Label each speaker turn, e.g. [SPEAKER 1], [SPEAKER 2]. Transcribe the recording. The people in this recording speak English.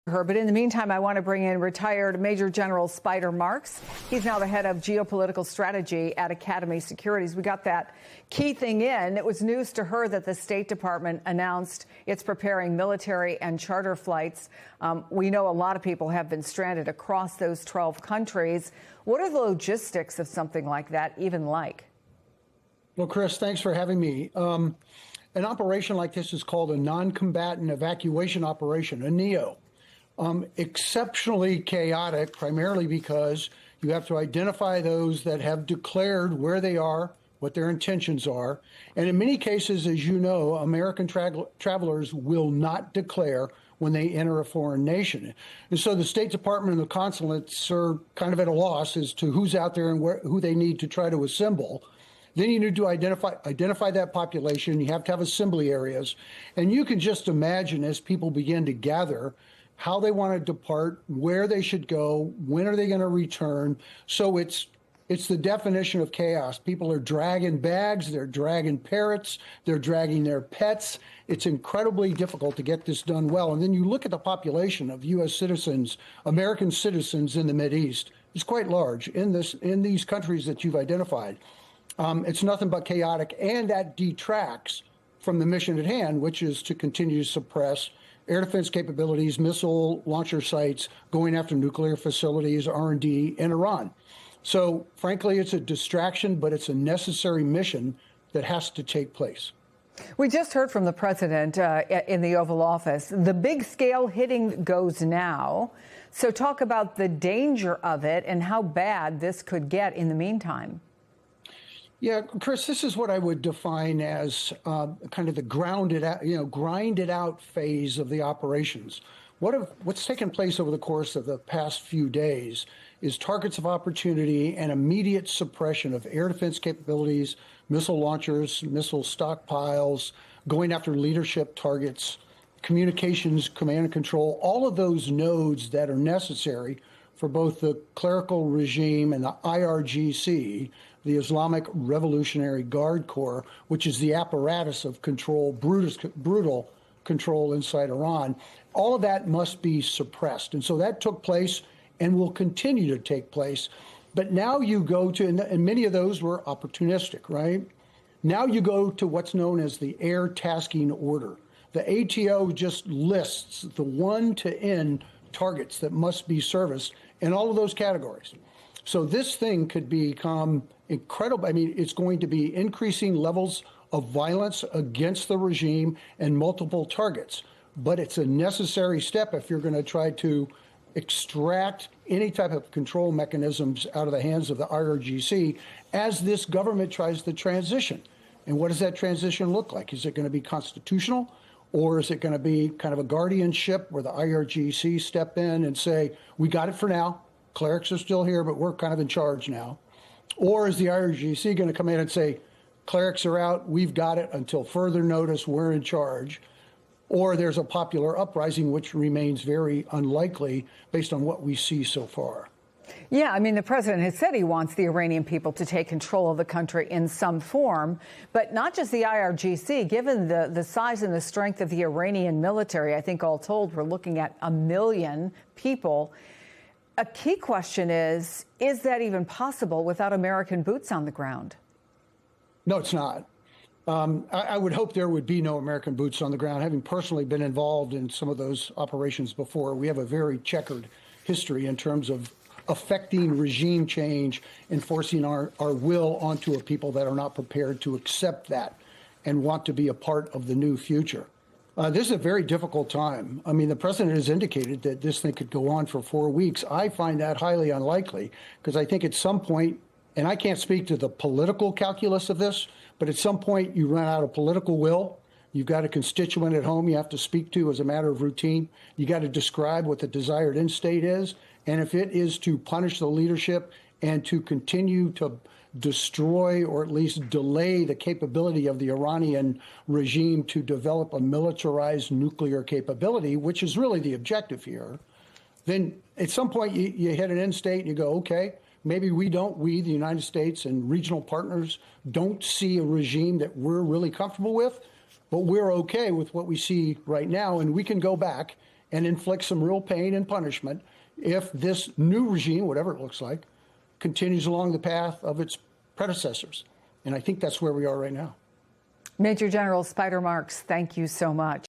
[SPEAKER 1] her. But in the meantime, I want to bring in retired Major General Spider Marks. He's now the head of geopolitical strategy at Academy Securities. We got that key thing in. It was news to her that the State Department announced it's preparing military and charter flights. We know a lot of people have been stranded across those 12 countries. What are the logistics of something like that even like?
[SPEAKER 2] Well, Chris, thanks for having me. An operation like this is called a non-combatant evacuation operation, a NEO. Exceptionally chaotic, primarily because you have to identify those that have declared where they are, what their intentions are. And in many cases, as you know, American travelers will not declare when they enter a foreign nation. And so the State Department and the consulates are kind of at a loss as to who's out there and who they need to try to assemble. Then you need to identify that population. You have to have assembly areas. And you can just imagine as people begin to gather how they want to depart, where they should go, when are they going to return. So it's the definition of chaos. People are dragging bags, they're dragging parrots, they're dragging their pets. It's incredibly difficult to get this done well. And then you look at the population of U.S. citizens, American citizens in the Mideast. It's quite large in these countries that you've identified. It's nothing but chaotic, and that detracts from the mission at hand, which is to continue to suppress air defense capabilities, missile launcher sites, going after nuclear facilities, R&D in Iran. So frankly, it's a distraction, but it's a necessary mission that has to take place.
[SPEAKER 1] We just heard from the president in the Oval Office. The big scale hitting goes now. So talk about the danger of it and how bad this could get in the meantime.
[SPEAKER 2] Yeah, Chris, this is what I would define as kind of the grinded out phase of the operations. What's taken place over the course of the past few days is targets of opportunity and immediate suppression of air defense capabilities, missile launchers, missile stockpiles, going after leadership targets, communications, command and control, all of those nodes that are necessary for both the clerical regime and the IRGC, the Islamic Revolutionary Guard Corps, which is the apparatus of control, brutal control inside Iran. All of that must be suppressed. And so that took place and will continue to take place. But now you go to, and many of those were opportunistic, right? Now you go to what's known as the Air Tasking Order. The ATO just lists the 1 to N targets that must be serviced in all of those categories. So this thing could become incredible. I mean, it's going to be increasing levels of violence against the regime and multiple targets. But it's a necessary step if you're going to try to extract any type of control mechanisms out of the hands of the IRGC as this government tries to transition. And what does that transition look like? Is it going to be constitutional? Or is it going to be kind of a guardianship where the IRGC step in and say, we got it for now, clerics are still here, but we're kind of in charge now? Or is the IRGC going to come in and say, clerics are out, we've got it until further notice, we're in charge? Or there's a popular uprising, which remains very unlikely based on what we see so far.
[SPEAKER 1] Yeah, I mean, the president has said he wants the Iranian people to take control of the country in some form, but not just the IRGC. Given the size and the strength of the Iranian military, I think all told, we're looking at 1 million people. A key question is that even possible without American boots on the ground?
[SPEAKER 2] No, it's not. I would hope there would be no American boots on the ground. Having personally been involved in some of those operations before, we have a very checkered history in terms of affecting regime change and forcing our will onto a people that are not prepared to accept that and want to be a part of the new future. This is a very difficult time. I mean, the president has indicated that this thing could go on for 4 weeks. I find that highly unlikely because I think at some point, and I can't speak to the political calculus of this, but at some point you run out of political will. You've got a constituent at home you have to speak to as a matter of routine. You got to describe what the desired end state is. And if it is to punish the leadership and to continue to destroy or at least delay the capability of the Iranian regime to develop a militarized nuclear capability, which is really the objective here, then at some point you hit an end state and you go, okay, maybe we, the United States and regional partners, don't see a regime that we're really comfortable with, but we're okay with what we see right now, and we can go back and inflict some real pain and punishment if this new regime, whatever it looks like, continues along the path of its predecessors. And I think that's where we are right now.
[SPEAKER 1] Major General Spider Marks, thank you so much.